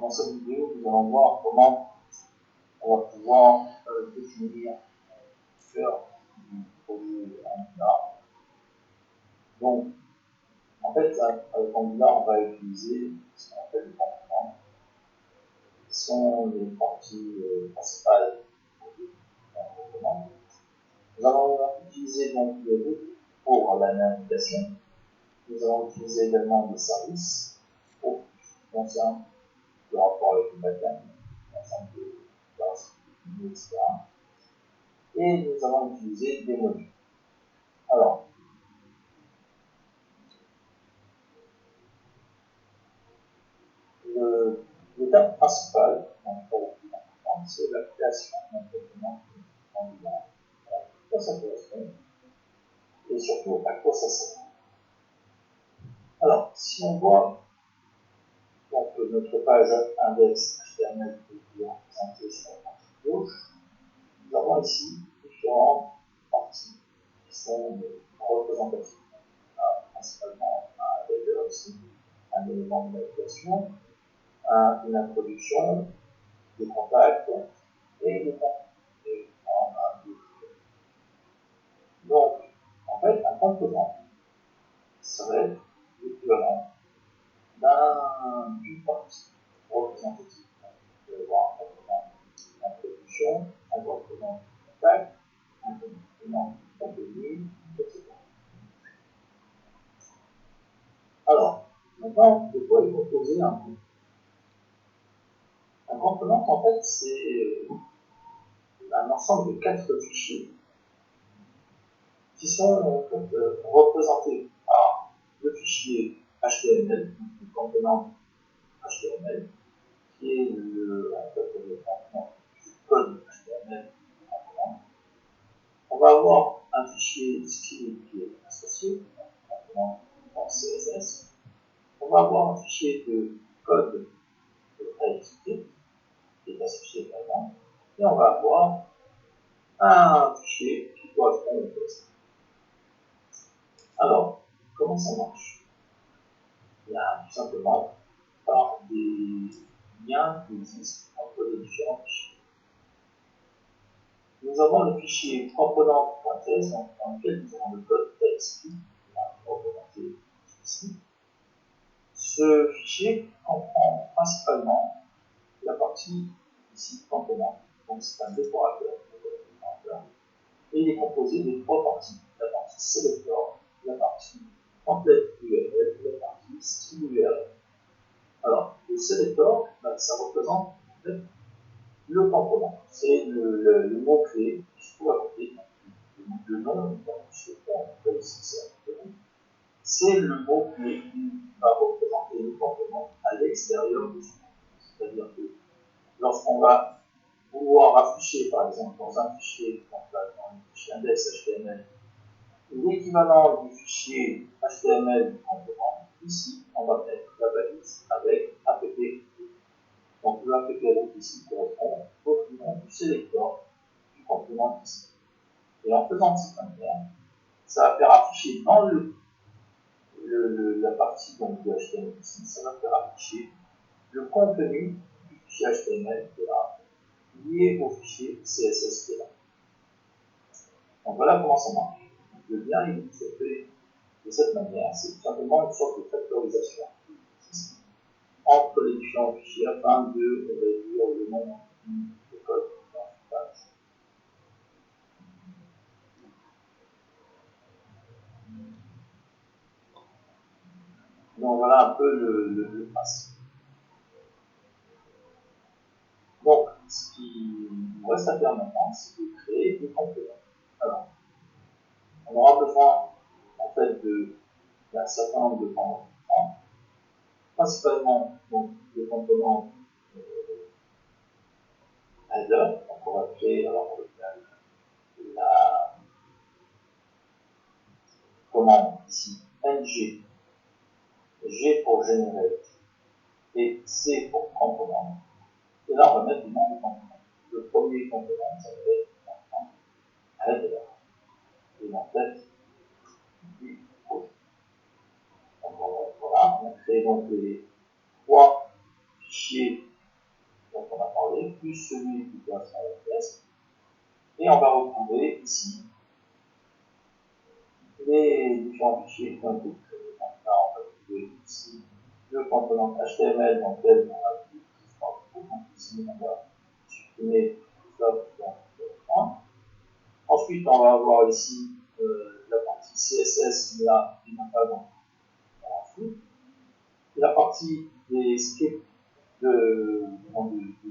dans cette vidéo, nous allons voir comment on va pouvoir définir le cœur du projet Angular. Donc, en fait, avec Angular, on va utiliser ce qu'on appelle les composants, qui sont les parties principales du composant. Nous allons utiliser donc le root pour la navigation. Nous allons utiliser également des services pour ce qui concerne le rapport avec le backend, l'ensemble de classes, etc. Et nous allons utiliser des modules. Alors, l'étape principale, c'est la création d'un document Angular. À quoi ça correspond et surtout à quoi ça sert. Alors, si on voit donc, notre page index HTML qui est représentée sur la partie gauche, nous avons ici différentes parties qui sont représentatives. Principalement un header aussi, un élément de navigation, une introduction, des contacts et des contenus. Donc, en fait, un composant serait l'équivalent d'une partie représentative. Vous allez voir un composant d'introduction, un composant de contact, un composant de contenu, etc. Alors, maintenant, de quoi est composé un composant? Un composant, en fait, c'est un ensemble de 4 fichiers qui sont en fait, représentés par le fichier HTML, le composant HTML, qui est en fait, le composant du code HTML. On va avoir un fichier style qui est associé, un composant CSS. On va avoir un fichier de code de TypeScript qui est associé également. Et on va avoir un fichier qui correspond au test. Alors, comment ça marche? Il y a tout simplement par des liens qui existent entre les différents fichiers. Nous avons le fichier component.test dans lequel nous avons le code TypeScript qui est représenté ici. Ce fichier comprend principalement la partie ici component, donc c'est un décorateur. Et il est composé de 3 parties. La partie selector, la partie template URL et la partie style URL. Alors, le selector, ça représente en fait, le composant. C'est le mot-clé qui se trouve à côté. Le nom, c'est le mot-clé qui va représenter le composant à l'extérieur du support. C'est-à-dire que lorsqu'on va pouvoir afficher, par exemple, dans un fichier, dans un fichier index HTML, l'équivalent du fichier HTML du composant, ici, on va mettre la balise avec app. Donc, le app ici correspond au nom du sélecteur du composant ici. Et en faisant de cette manière, ça va faire afficher dans la partie donc, de HTML ici, ça va faire afficher le contenu du fichier HTML qui est là, lié au fichier CSS qui est là. Donc voilà comment ça marche. Donc, le lien il se fait de cette manière, c'est tout simplement une sorte de factorisation entre les différents fichiers afin de réduire le nombre de code dans une page. Donc voilà un peu le principe. Donc ce qui nous reste à faire maintenant, c'est de créer des composants. Alors, on aura besoin en fait d'un certain nombre de composants, principalement donc, des composants header, donc on va créer alors la commande ici ng, G pour generate et C pour component. Et là, on va mettre le nom du component. Le premier component, ça va être header. Et la tête du projet. Donc voilà, on a créé donc les 3 fichiers plus celui qui correspond à la pièce. Et on va retrouver ici les différents fichiers qui ont été créés. Donc là, on va trouver ici le component HTML dans lequel on a vu donc ici, on va supprimer tout ça dans le point. Ensuite, on va avoir ici la partie CSS, mais là, il n'y en a pas dans la suite. La partie des scripts de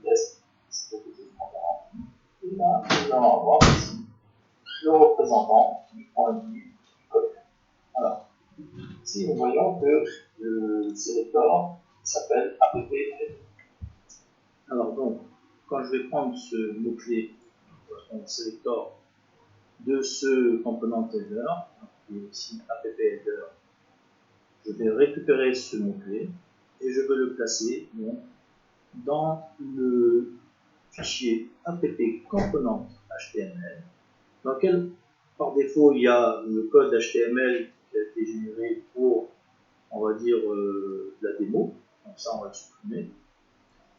test, c'est quelque chose qu'on va remplir. Et là, nous allons avoir ici le représentant du point de vue du code. Alors, ici, nous voyons que le sélecteur s'appelle app-header. Alors, donc, quand je vais prendre ce mot-clé, le sélecteur de ce component header, qui est ici app-header, je vais récupérer ce mot-clé et je vais le placer donc, dans le fichier app component HTML, dans lequel par défaut il y a le code HTML qui a été généré pour, on va dire, la démo. Donc ça on va le supprimer.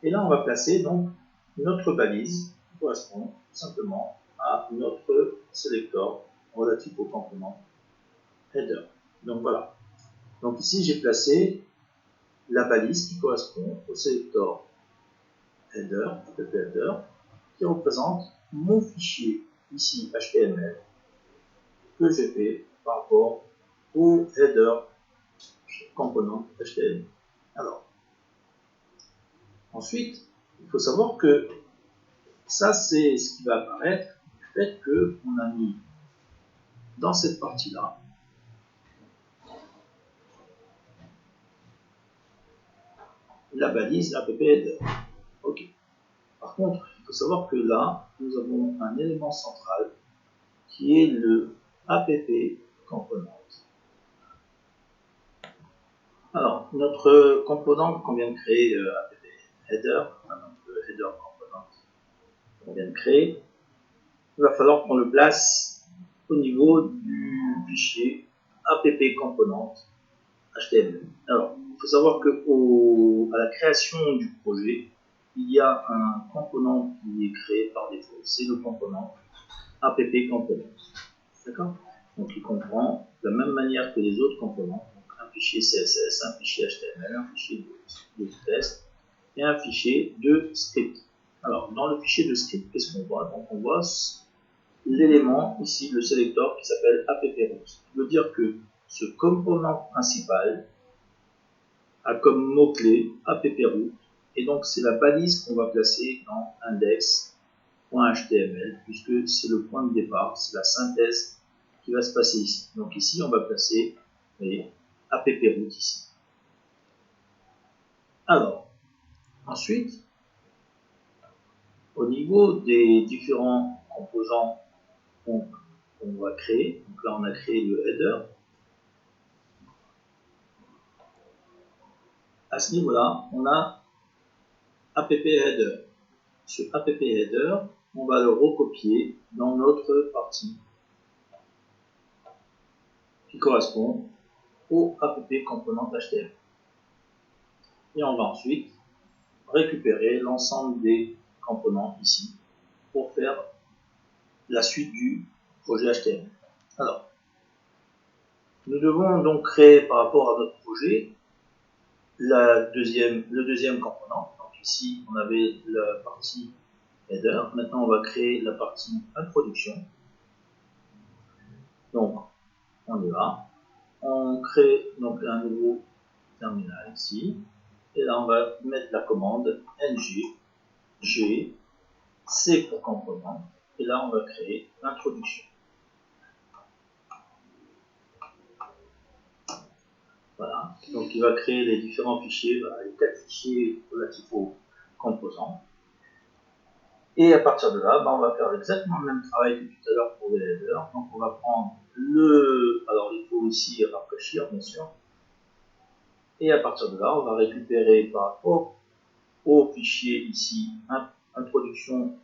Et là on va placer donc notre balise qui correspond simplement à notre selector relatif au component header. Donc voilà. Donc ici j'ai placé la balise qui correspond au selector header, qui représente mon fichier ici HTML que j'ai fait par rapport au header component HTML. Alors, ensuite, il faut savoir que ça c'est ce qui va apparaître du fait qu'on a mis dans cette partie-là la balise app-header. Ok. Par contre, il faut savoir que là, nous avons un élément central qui est le app component. Alors, notre component qu'on vient de créer, app header, notre header component qu'on vient de créer, il va falloir qu'on le place au niveau du fichier app component HTML. Alors, il faut savoir qu'à la création du projet, il y a un component qui est créé par défaut, c'est le component app component. D'accord? Donc, il comprend de la même manière que les autres components, donc un fichier CSS, un fichier HTML, un fichier de test et un fichier de script. Alors, dans le fichier de script, qu'est-ce qu'on voit? Donc, on voit l'élément ici, le sélecteur qui s'appelle app-route. Ça veut dire que ce component principal a comme mot-clé app-route et donc c'est la balise qu'on va placer dans index.html puisque c'est le point de départ, c'est la synthèse qui va se passer ici. Donc ici, on va placer app-route ici. Alors, ensuite, au niveau des différents composants qu'on va créer, donc là on a créé le header. À ce niveau-là, on a app-header. Ce app-header, on va le recopier dans notre partie qui correspond au app component HTML. Et on va ensuite récupérer l'ensemble des composants ici pour faire la suite du projet HTML. Alors, nous devons donc créer par rapport à notre projet le deuxième component. Donc ici, on avait la partie header. Maintenant, on va créer la partie introduction. Donc, on y va. On crée donc un nouveau terminal ici. Et là, on va mettre la commande ng g c pour component. Et là, on va créer l'introduction. Voilà. Donc, il va créer les différents fichiers, les 4 fichiers relatifs aux composants. Et à partir de là, on va faire exactement le même travail que tout à l'heure pour les headers. Donc, on va prendre alors il faut aussi rafraîchir, bien sûr. Et à partir de là, on va récupérer par rapport au fichier ici, introduction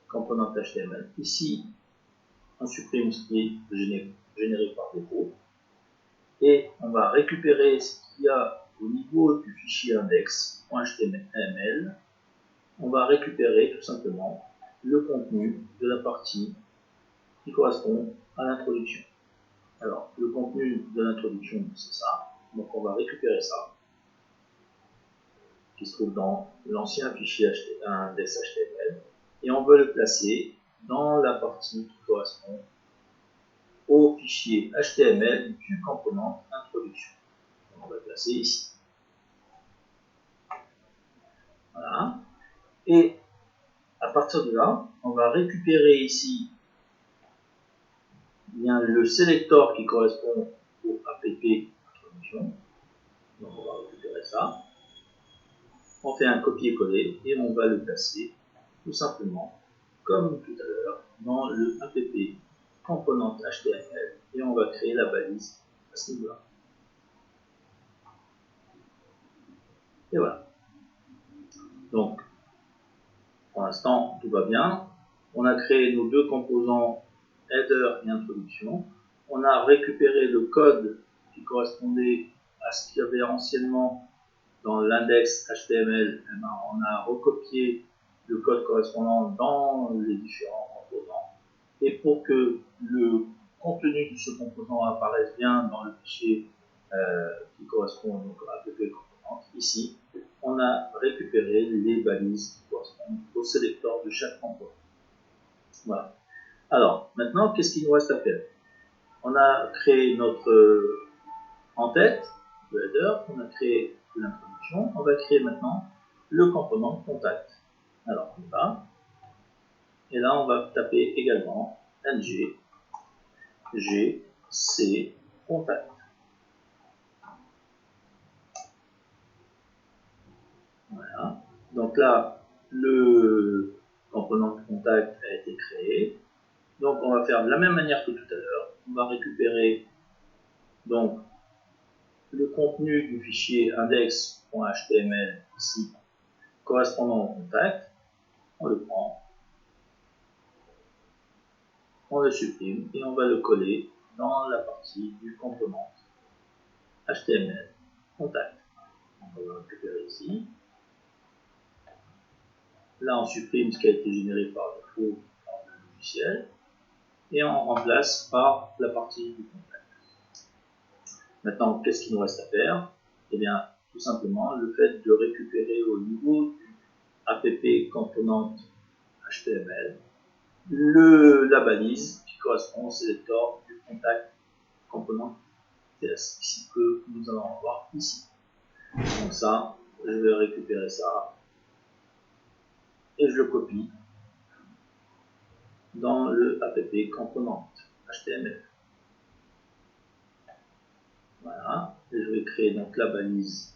component HTML. Ici, on supprime ce qui est généré par défaut. Et on va récupérer ce qu'il y a au niveau du fichier index.html on va récupérer tout simplement le contenu de la partie qui correspond à l'introduction. Alors, le contenu de l'introduction, c'est ça. Donc, on va récupérer ça, qui se trouve dans l'ancien fichier index HTML, et on veut le placer dans la partie qui correspond au fichier HTML du component introduction. Donc, on va le placer ici. Voilà. Et à partir de là, on va récupérer ici bien le selector qui correspond au app introduction. Donc on va récupérer ça. On fait un copier-coller et on va le placer tout simplement comme tout à l'heure dans le app component HTML et on va créer la balise à ce niveau-là. Et voilà. Donc pour l'instant tout va bien. On a créé nos deux composants header et introduction. On a récupéré le code qui correspondait à ce qu'il y avait anciennement dans l'index HTML. On a recopié le code correspondant dans les différents composants. Et pour que le contenu de ce composant apparaisse bien dans le fichier qui correspond donc à app component, ici, on a récupéré les balises qui correspondent au selector de chaque composant. Voilà. Alors, maintenant, qu'est-ce qu'il nous reste à faire? On a créé notre en-tête, le header, on a créé l'introduction, on va créer maintenant le component contact. Alors, on va, et là, on va taper également ng gc contact. Voilà. Donc là, le component contact a été créé. Donc, on va faire de la même manière que tout à l'heure. On va récupérer donc le contenu du fichier index.html ici correspondant au contact. On le prend, on le supprime et on va le coller dans la partie du component HTML contact. On va le récupérer ici. Là, on supprime ce qui a été généré par défaut par le logiciel et on remplace par la partie du contact. Maintenant, qu'est-ce qu'il nous reste à faire? Eh bien, tout simplement, le fait de récupérer au niveau du app component HTML la balise qui correspond au selector du contact component TS, ici, que nous allons voir ici. Donc ça, je vais récupérer ça et je le copie dans le app component HTML. Voilà, et je vais créer donc la balise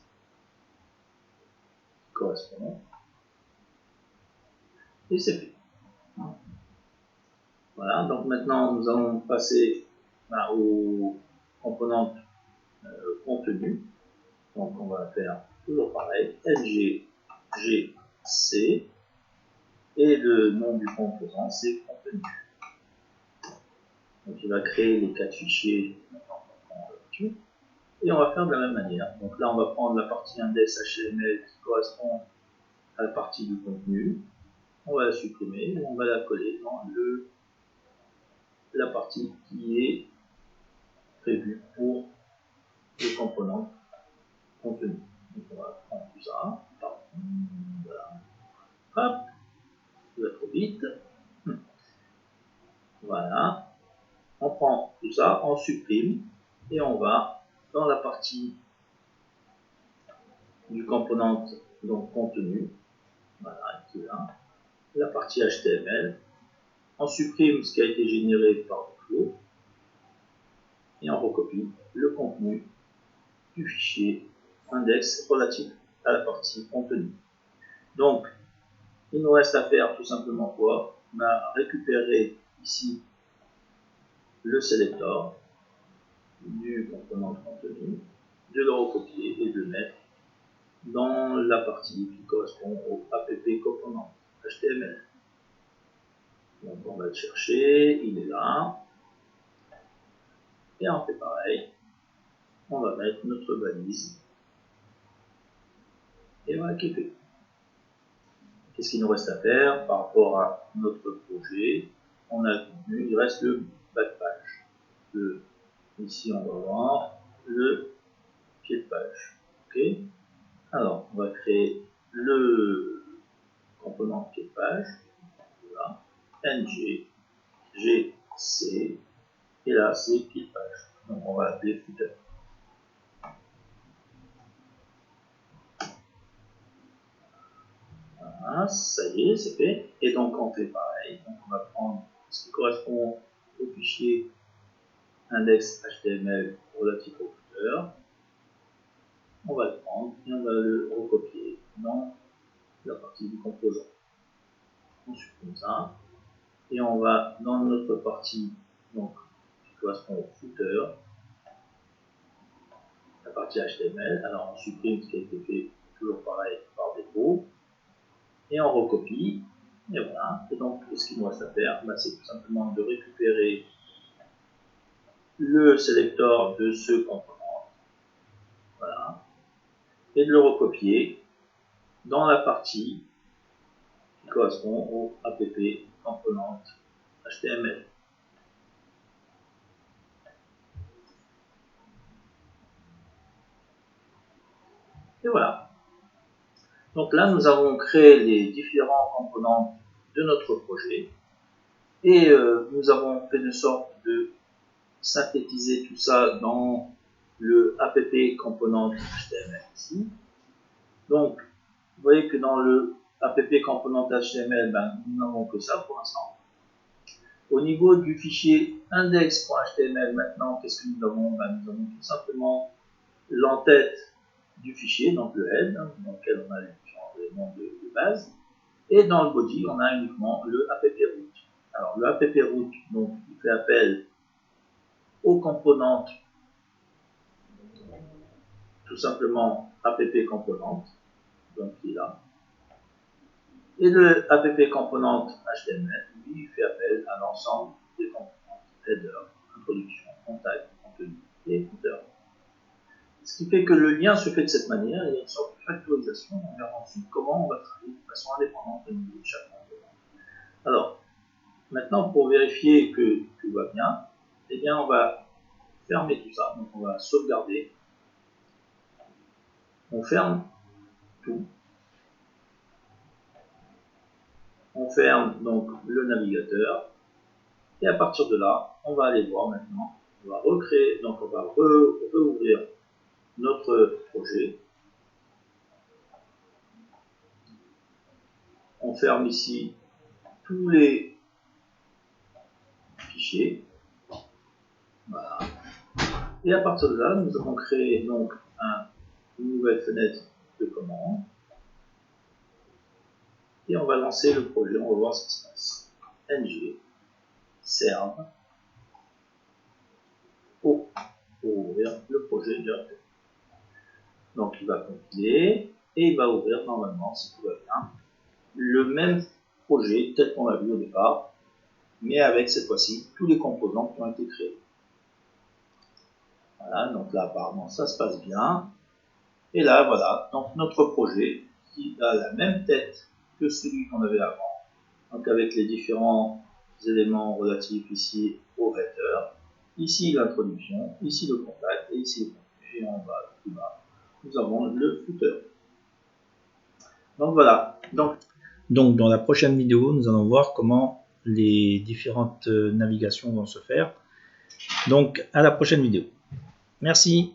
qui correspond. Et c'est fait. Voilà, donc maintenant nous allons passer au component contenu. Donc on va faire toujours pareil, ng gc et le nom du composant c'est contenu. Donc il va créer les 4 fichiers et on va faire de la même manière. Donc là on va prendre la partie index HTML qui correspond à la partie du contenu, on va la supprimer et on va la coller dans la partie qui est prévue pour le component contenu. Donc on va prendre tout ça, voilà, hop, ça va trop vite, voilà, on prend tout ça, on supprime et on va dans la partie du component donc contenu, voilà, qui est là, la partie HTML, on supprime ce qui a été généré par défaut et on recopie le contenu du fichier index relatif à la partie contenu. Donc, il nous reste à faire tout simplement quoi? On a récupéré ici le selector du component de contenu, de le recopier et de le mettre dans la partie qui correspond au app component HTML. Donc on va le chercher, il est là, et on fait pareil, on va mettre notre balise, et voilà qui est fait. qu'est-ce qu'il nous reste à faire par rapport à notre projet? On a le contenu, il reste le bas de page. Ici, on va voir le pied de page. Ok. Alors, on va créer le composant pied de page. Voilà. ng, gc, et là, c'est pied de page. Donc, on va l'appeler footer. Voilà, ça y est, c'est fait. Et donc, on fait pareil. Donc, on va prendre ce qui correspond au fichier index.html relatif au footer. On va le prendre et on va le recopier dans la partie du composant. On supprime ça. Et on va dans notre partie donc, qui correspond au footer, la partie HTML. Alors, on supprime ce qui a été fait toujours pareil par défaut. Et on recopie. Et voilà. Et donc, ce qu'il nous reste à faire, c'est tout simplement de récupérer le sélecteur de ce composant. Voilà. Et de le recopier dans la partie qui correspond au app component HTML. Et voilà. Donc là, nous avons créé les différents composants de notre projet et nous avons fait de sorte de synthétiser tout ça dans le app component HTML ici. Donc, vous voyez que dans le app component HTML, nous n'avons que ça pour l'instant. Au niveau du fichier index.html, maintenant, qu'est-ce que nous avons? Nous avons tout simplement l'entête du fichier, donc le head, dans lequel on a les différents éléments de base. Et dans le body, on a uniquement le app-root. Alors, le app-root, donc, il fait appel aux composantes, tout simplement app component, donc il est là. Et le app component HTML, lui, il fait appel à l'ensemble des composantes header, introduction, contact, contenu et footer. Ce qui fait que le lien se fait de cette manière, il y a une sorte de factorisation, on verra ensuite comment on va travailler de façon indépendante au niveau de chaque composant. Alors, maintenant pour vérifier que tout va bien, eh bien on va fermer tout ça, donc on va sauvegarder. On ferme tout. On ferme donc le navigateur. Et à partir de là, on va aller voir maintenant. On va recréer, donc on va rouvrir notre projet. On ferme ici tous les fichiers. Voilà. Et à partir de là, nous avons créé donc une nouvelle fenêtre de commande. Et on va lancer le projet, on va voir ce qui se passe. ng serve pour ouvrir le projet directement. Donc il va compiler et il va ouvrir normalement, si tout va bien, le même projet tel qu'on l'a vu au départ, mais avec cette fois-ci tous les composants qui ont été créés. Voilà, donc là apparemment ça se passe bien. Et là voilà, donc notre projet qui a la même tête que celui qu'on avait avant, donc avec les différents éléments relatifs ici au header, ici l'introduction, ici le contact et ici le contenu, et en bas, plus bas, nous avons le footer. Donc voilà. Donc dans la prochaine vidéo, nous allons voir comment les différentes navigations vont se faire. Donc à la prochaine vidéo. Merci.